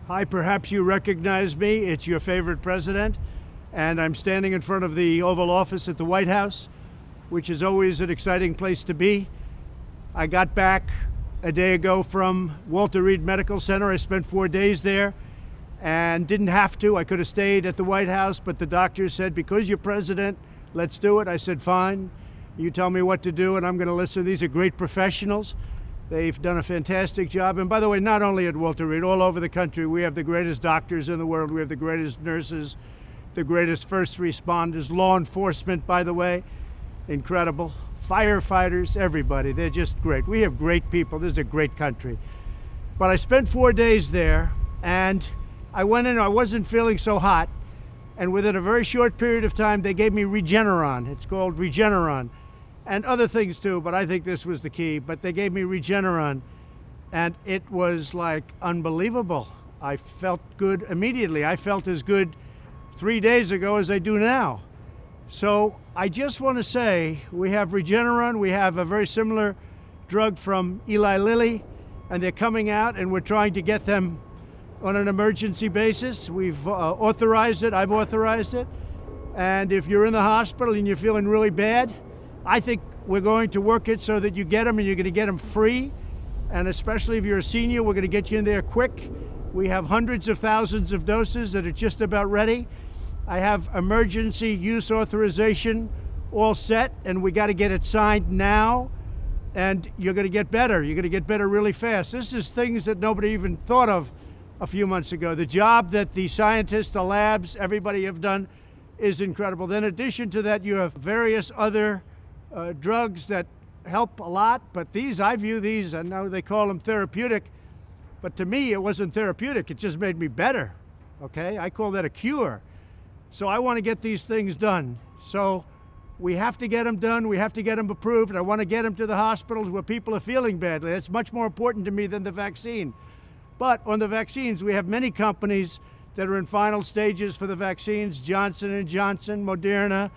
Hi, perhaps you recognize me. It's your favorite president, and I'm standing in front of the Oval Office at the White House, which is always an exciting place to be. I got back a day ago from Walter Reed Medical Center. I spent 4 days there and didn't have to. I could have stayed at the White House, but the doctor said, because you're president, let's do it. I said, fine. You tell me what to do, and I'm going to listen. These are great professionals. They've done a fantastic job. And by the way, not only at Walter Reed, all over the country, we have the greatest doctors in the world. We have the greatest nurses, the greatest first responders, law enforcement, by the way, incredible. Firefighters, everybody, they're just great. We have great people. This is a great country. But I spent 4 days there, and I went in, I wasn't feeling so hot. And within a very short period of time, they gave me Regeneron. It's called Regeneron. And other things too, but I think this was the key. But they gave me Regeneron, and it was like unbelievable. I felt good immediately. I felt as good 3 days ago as I do now. So I just want to say we have Regeneron. We have a very similar drug from Eli Lilly, and they're coming out, and we're trying to get them on an emergency basis. We've authorized it. I've authorized it. And if you're in the hospital and you're feeling really bad, I think we're going to work it so that you get them, and you're going to get them free. And especially if you're a senior, we're going to get you in there quick. We have hundreds of thousands of doses that are just about ready. I have emergency use authorization all set, and we got to get it signed now. And you're going to get better. You're going to get better really fast. This is things that nobody even thought of a few months ago. The job that the scientists, the labs, everybody have done is incredible. Then in addition to that, you have various other drugs that help a lot, but these, I view these, I know they call them therapeutic, but to me it wasn't therapeutic, it just made me better, okay? I call that a cure. So I want to get these things done. So we have to get them done, we have to get them approved, and I want to get them to the hospitals where people are feeling badly. It's much more important to me than the vaccine. But on the vaccines, we have many companies that are in final stages for the vaccines, Johnson & Johnson, Moderna,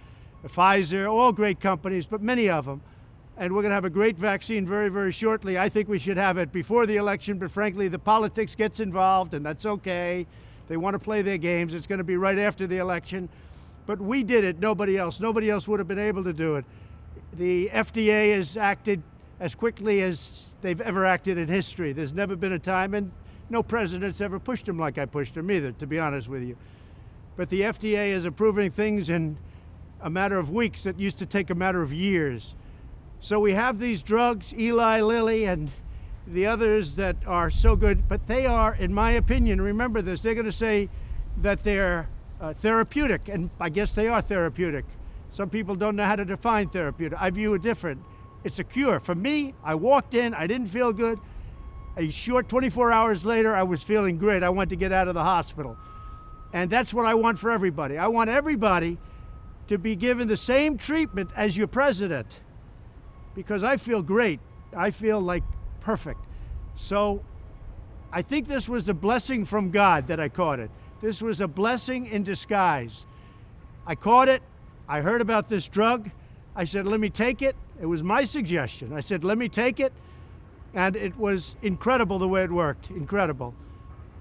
Pfizer, all great companies, but many of them. And we're going to have a great vaccine very, very shortly. I think we should have it before the election, but frankly, the politics gets involved, and that's okay. They want to play their games. It's going to be right after the election. But we did it, nobody else. Nobody else would have been able to do it. The FDA has acted as quickly as they've ever acted in history. There's never been a time, and no president's ever pushed them like I pushed them either, to be honest with you. But the FDA is approving things in a matter of weeks that used to take a matter of years. So we have these drugs, Eli Lilly and the others that are so good, but they are, in my opinion, remember this, they're going to say that they're therapeutic, and I guess they are therapeutic. Some people don't know how to define therapeutic. I view it different. It's a cure. For me, I walked in, I didn't feel good. A short 24 hours later, I was feeling great. I wanted to get out of the hospital. And that's what I want for everybody. I want everybody to be given the same treatment as your president, because I feel great. I feel like perfect. So I think this was a blessing from God that I caught it. This was a blessing in disguise. I caught it. I heard about this drug. I said, let me take it. It was my suggestion. I said, let me take it. And it was incredible the way it worked, incredible.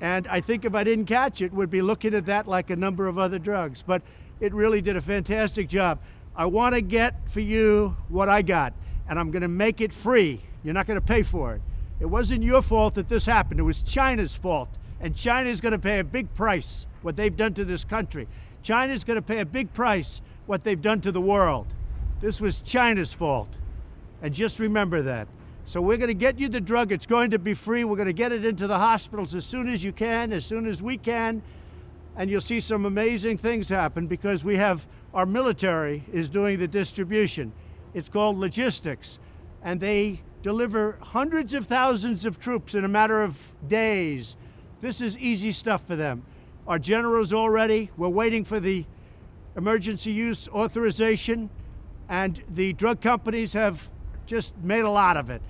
And I think if I didn't catch it, we'd be looking at that like a number of other drugs. But it really did a fantastic job. I want to get for you what I got, and I'm going to make it free. You're not going to pay for it. It wasn't your fault that this happened. It was China's fault. And China's going to pay a big price, what they've done to this country. China's going to pay a big price, what they've done to the world. This was China's fault. And just remember that. So we're going to get you the drug. It's going to be free. We're going to get it into the hospitals as soon as you can, as soon as we can. And you'll see some amazing things happen because we have, our military is doing the distribution. It's called logistics. And they deliver hundreds of thousands of troops in a matter of days. This is easy stuff for them. Our general's all ready. We're waiting for the emergency use authorization. And the drug companies have just made a lot of it.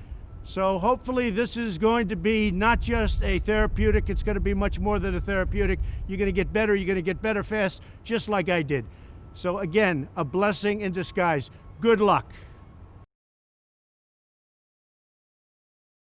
So hopefully this is going to be not just a therapeutic, it's going to be much more than a therapeutic. You're going to get better, you're going to get better fast, just like I did. So again, a blessing in disguise. Good luck.